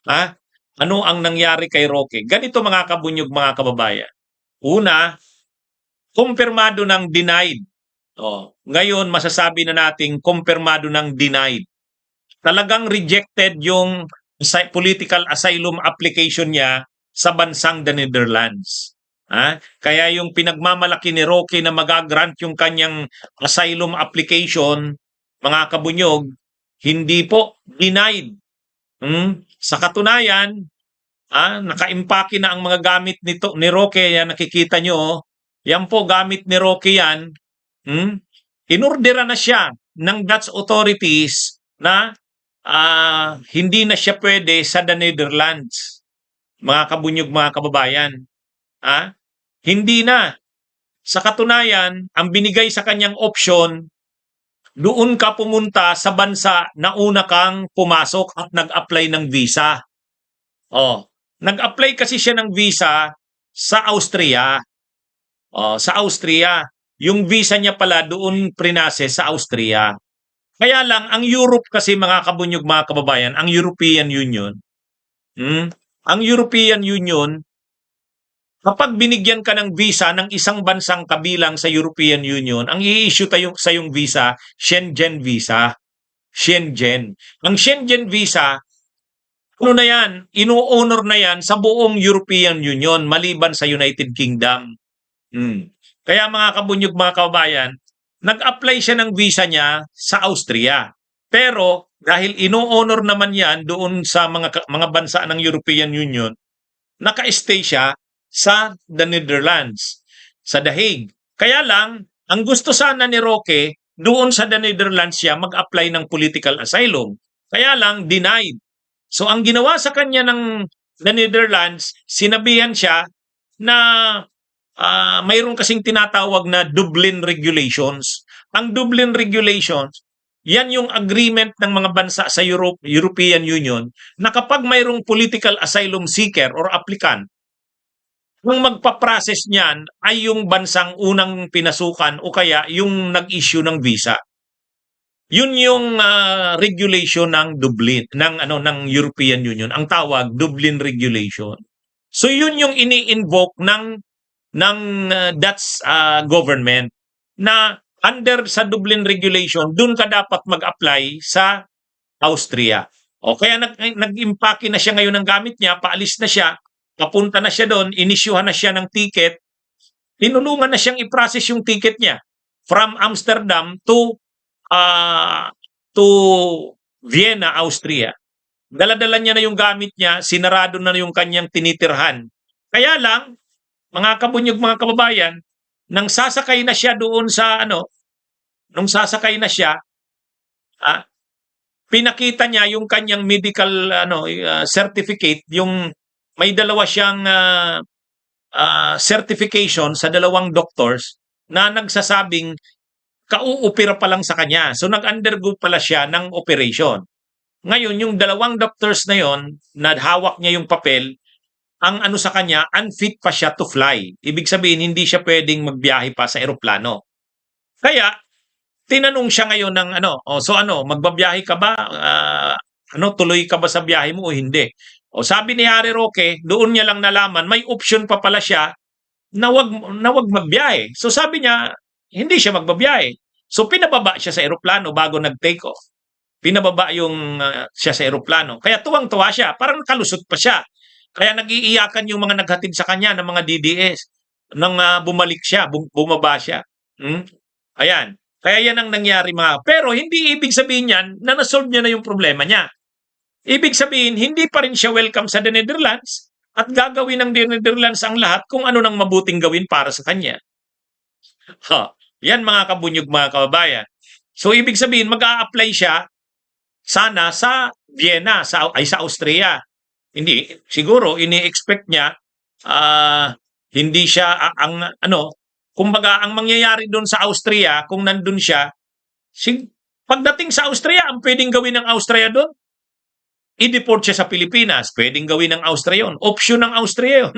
Ha? Ano ang nangyari kay Roque? Ganito mga kabunyog, mga kababayan. Una, kumpirmado ng denied. Ngayon, masasabi na nating kumpirmado ng denied. Talagang rejected yung political asylum application niya sa bansang the Netherlands. Kaya yung pinagmamalaki ni Roque na magagrant yung kanyang asylum application, mga kabunyog, hindi po denied. Sa katunayan, nakaimpake na ang mga gamit nito ni Roque. Yan, nakikita nyo, yan po gamit ni Roque yan. Inordera na siya ng Dutch authorities na hindi na siya pwede sa the Netherlands. Mga kabunyog, mga kababayan. Hindi na. Sa katunayan, ang binigay sa kanyang option, doon ka pumunta sa bansa na una kang pumasok at nag-apply ng visa. Nag-apply kasi siya ng visa sa Austria. Sa Austria. Yung visa niya pala doon prinase sa Austria. Kaya lang, ang Europe kasi, mga kabunyog, mga kababayan, ang European Union, ang European Union, kapag binigyan ka ng visa ng isang bansang kabilang sa European Union, ang i-issue sa yung visa, Schengen visa. Schengen. Ang Schengen visa, ano na yan? Ino-honor na yan sa buong European Union, maliban sa United Kingdom. Kaya mga kabunyog, mga kababayan, nag-apply siya ng visa niya sa Austria. Pero dahil ino-honor naman yan doon sa mga bansa ng European Union, naka-stay siya sa the Netherlands, sa The Hague. Kaya lang, ang gusto sana ni Roque, doon sa the Netherlands siya mag-apply ng political asylum. Kaya lang, denied. So ang ginawa sa kanya ng the Netherlands, sinabihan siya na mayroon kasing tinatawag na Dublin Regulations. Ang Dublin Regulations, yan yung agreement ng mga bansa sa European Union na kapag mayroong political asylum seeker or applicant, ang magpa-process niyan ay yung bansang unang pinasukan o kaya yung nag-issue ng visa. Yun yung regulation ng Dublin, ng European Union. Ang tawag, Dublin Regulation. So yun yung ini-invoke ng Dutch government na under sa Dublin Regulation, dun ka dapat mag-apply sa Austria. Kaya nag-impake na siya ngayon ng gamit niya, paalis na siya, papunta na siya doon, inisyuhan na siya ng ticket, tinulungan na siyang i-process yung ticket niya from Amsterdam to Vienna, Austria. Dala-dala niya na yung gamit niya, sinarado na yung kanyang tinitirhan. Kaya lang, mga kabunyog, mga kababayan, nang sasakay na siya doon sa nung sasakay na siya, pinakita niya yung kanyang medical certificate, yung may dalawa siyang certification sa dalawang doctors na nagsasabing kauupira pa lang sa kanya. So nag-undergo pala siya ng operation. Ngayon, yung dalawang doctors na yon, na hawak niya yung papel, ang sa kanya, unfit pa siya to fly. Ibig sabihin, hindi siya pwedeng magbiyahe pa sa eroplano. Kaya, tinanong siya ngayon ng magbabiyahe ka ba? Tuloy ka ba sa biyahe mo o hindi? Sabi ni Harry Roque, doon niya lang nalaman, may option pa pala siya na wag magbiyahe. So sabi niya, hindi siya magbabiyahe. So pinababa siya sa eroplano bago nag-take off. Pinababa siya sa eroplano. Kaya tuwang-tuwa siya, parang kalusot pa siya. Kaya nag-iiyakan yung mga naghatid sa kanya ng mga DDS nang bumalik siya, bumaba siya. Ayan. Kaya yan ang nangyari Pero hindi ibig sabihin yan na nasolve niya na yung problema niya. Ibig sabihin, hindi pa rin siya welcome sa the Netherlands at gagawin ng the Netherlands ang lahat kung ano nang mabuting gawin para sa kanya. Yan mga kabunyog, mga kababayan. So ibig sabihin, mag-a-apply siya sana sa Vienna, sa Austria. Hindi, siguro ini-expect niya hindi siya kumbaga ang mangyayari doon sa Austria kung nandun siya, pagdating sa Austria, ang pwedeng gawin ng Austria doon, i-deport siya sa Pilipinas, pwedeng gawin ng Austria yun. Option ng Austria yun.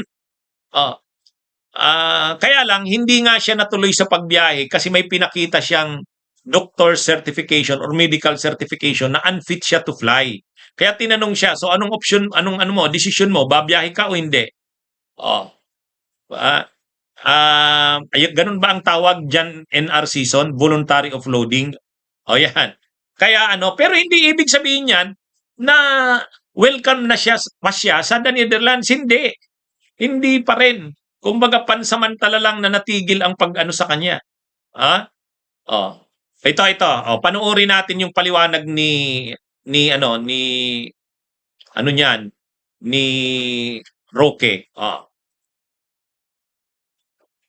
Kaya lang, hindi nga siya natuloy sa pagbiyahe kasi may pinakita siyang doctor certification or medical certification na unfit siya to fly. Kaya tinanong siya, so anong option, anong ano mo, desisyon mo, babiyahe ka o hindi? Oh, ah, ganun ba ang tawag diyan NR season, voluntary offloading? O yan. Kaya ano, pero hindi ibig sabihin yan na welcome na siya pa siya sa The Netherlands. Hindi. Hindi pa rin. Kumbaga pansamantala lang na natigil ang pag-ano sa kanya. Ha? Oh. Ito. Oh, panoorin natin yung paliwanag ni niyan, ni Roque. Oh.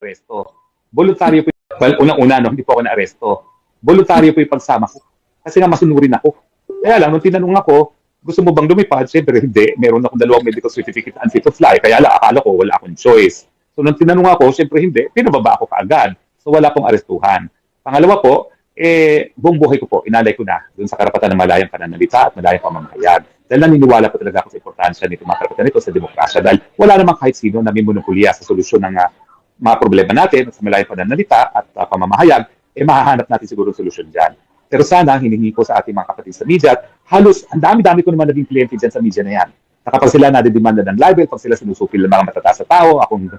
Aresto. Voluntaryo po well, unang-una, no, hindi po ako na-aresto. Voluntaryo po yung pagsama ko. Kasi nga masunurin ako. Kaya lang, nung tinanong ako, gusto mo bang lumipad? Siyempre, hindi. Meron akong 2 medical certificate unfit to fly. Kaya lang, akala ko wala akong choice. So, nung tinanong ako, siyempre hindi. Pinababa ako kaagad. So, wala pong arestuhan. Pangalawa po, buong buhay ko po, inalay ko na dun sa karapatan ng malayang pananalita at malayang pamamahayag. Dahil naniniwala po talaga ako sa importansya nito, mga karapatan nito sa demokrasya. Dahil wala namang kahit sino na may monopolya sa solusyon ng mga problema natin sa malayang pananalita at pamamahayag, mahahanap natin siguro solusyon dyan. Pero sana, hiningi ko sa ating mga kapatid sa media, at halos, ang dami-dami ko naman naging kliyente dyan sa media na yan. Na kapag sila nadidemanda ng libel, pag sila sinusupil ng mga matataas sa tao, akong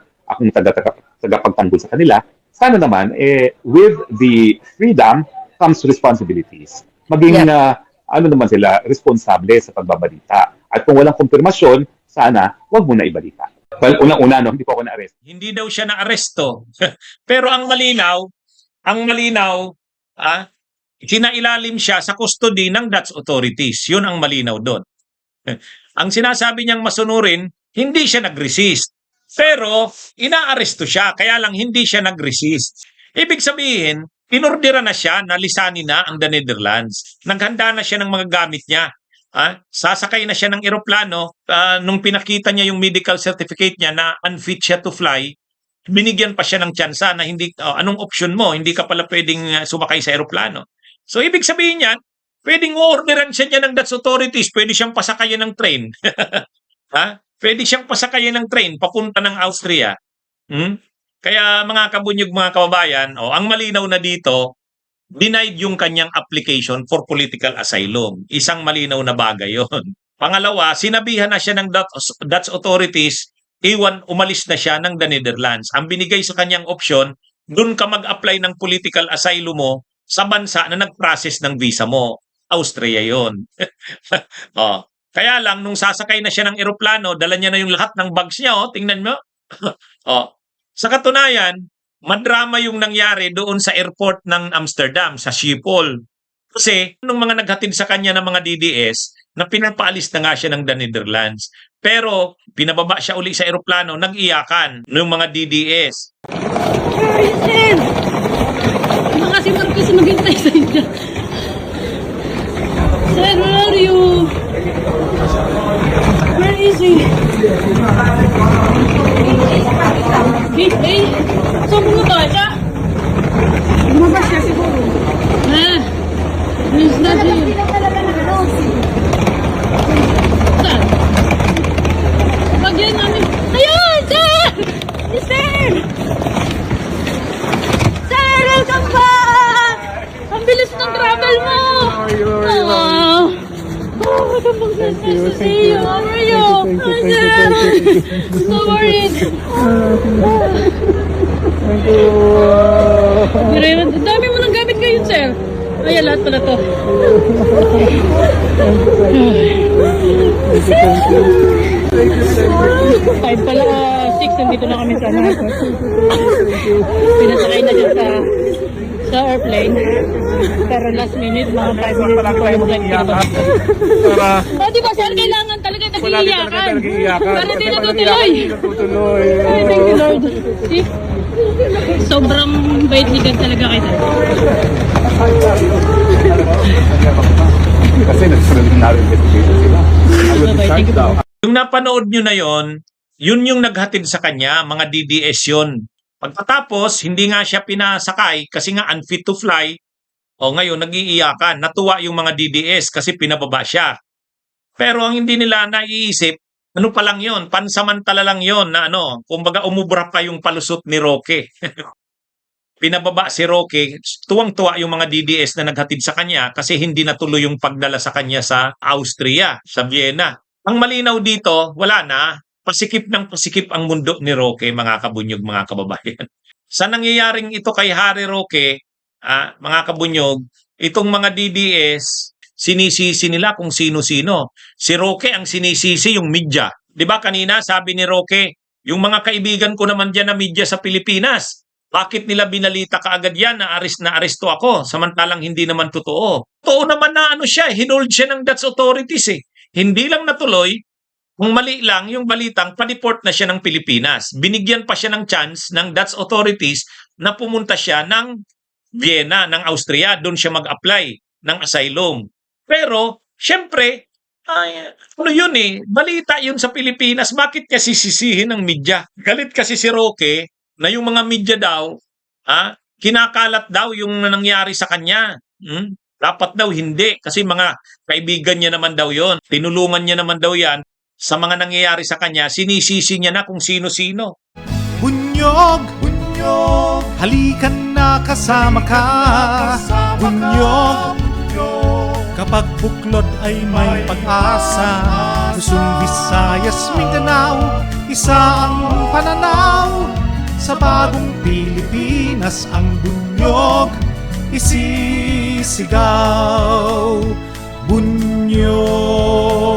tagapagtanggol sa kanila, sana naman, with the freedom comes responsibilities. Maging, ano naman sila, responsable sa pagbabalita. At kung walang konfirmasyon, sana, wag mo na ibalita. Well, unang-una, no, hindi po ako na-arrest. Hindi daw siya na-aresto. Pero ang malinaw, sinailalim siya sa custody ng Dutch authorities. Yun ang malinaw doon. Ang sinasabi niyang masunurin, hindi siya nag-resist. Pero inaaresto siya, kaya lang hindi siya nag-resist. Ibig sabihin, inordera na siya na lisanin na ang The Netherlands. Naghanda na siya ng mga gamit niya. Sasakay na siya ng eroplano. Nung pinakita niya yung medical certificate niya na unfit siya to fly, binigyan pa siya ng tsansa na hindi, anong option mo? Hindi ka pala pwedeng sumakay sa eroplano. So, ibig sabihin niyan, pwedeng orderan siya niya ng Dutch authorities, pwede siyang pasakayan ng train. Pwede siyang pasakayan ng train papunta ng Austria. Kaya mga kabunyog, mga kababayan, ang malinaw na dito, denied yung kanyang application for political asylum. Isang malinaw na bagay yon. Pangalawa, sinabihan na siya ng Dutch authorities, umalis na siya ng The Netherlands. Ang binigay sa kanyang option, dun ka mag-apply ng political asylum mo sa bansa na nag-process ng visa mo. Austria yon. Kaya lang, nung sasakay na siya ng eroplano, dala niya na yung lahat ng bags niya. Tingnan mo. Sa katunayan, madrama yung nangyari doon sa airport ng Amsterdam, sa Schiphol. Kasi nung mga naghatid sa kanya ng mga DDS, na pinapaalis na nga siya ng The Netherlands. Pero pinababa siya uli sa eroplano, nag-iyakan ng mga DDS. Sir! Baka si Marcos maghintay sa inyo. Sir, where are you? Where is he? Hey, saan pumunta siya? Lumabas siya siguro. He's not here. Saan? Bagyan namin. Ayun! Sir! Sir! Sir, welcome back! Ang bilis ng travel mo! Welcome back, sir. Nice to see you. How are you? So worried. Ang dami mo nang gamit ngayon, sir. Ayan, lahat pala to. Five pala, 6, nandito na kami sa pinasakay na dyan sa airplane. Pero last minute, mga 5 minutes before yung flight dito. Di ba, sir, kailangan talaga nag-iiyakan. Para di natutuloy. Ay, thank you, Lord. See? Sobrang bait-ligan talaga kayo. Kasi nag-preliminary investigation sila. Thank you. Yung napanood nyo na yun yung naghatid sa kanya, mga DDS yun. Pagkatapos, hindi nga siya pinasakay kasi nga unfit to fly. Ngayon, nag-iiyakan. Natuwa yung mga DDS kasi pinababa siya. Pero ang hindi nila naiisip, ano pa lang yun? Pansamantala lang yun na kumbaga umubra pa yung palusot ni Roque. pinababa si Roque, tuwang-tuwa yung mga DDS na naghatid sa kanya kasi hindi natuloy yung pagdala sa kanya sa Austria, sa Vienna. Ang malinaw dito, wala na. Pasikip ng pasikip ang mundo ni Roque, mga kabunyog, mga kababayan. Sa nangyayaring ito kay Harry Roque, mga kabunyog, itong mga DDS, sinisisi nila kung sino-sino. Si Roque ang sinisisi yung media. 'Di ba kanina sabi ni Roque, yung mga kaibigan ko naman diyan na media sa Pilipinas, bakit nila binalita kaagad yan na aresto ako samantalang hindi naman totoo? Totoo naman na siya, hinold siya ng Dutch authorities eh. Hindi lang natuloy, kung mali lang yung balitang pa-deport na siya ng Pilipinas. Binigyan pa siya ng chance ng Dutch authorities na pumunta siya ng Vienna, ng Austria. Doon siya mag-apply ng asylum. Pero, syempre, yun eh, balita yun sa Pilipinas. Bakit kasi sisihin ng media? Galit kasi si Roque na yung mga media daw, kinakalat daw yung nangyari sa kanya. Dapat daw hindi kasi mga kaibigan niya naman daw yon. Tinulungan niya naman daw yan sa mga nangyayari sa kanya, sinisisi niya na kung sino-sino. Bunyog, bunyog, halikan na kasama ka. Bunyog, kapag buklod ay may pag-asa. Luzon, Visayas, Mindanao, isa ang pananaw. Sa bagong Pilipinas ang bunyog isisigaw. Bunyog.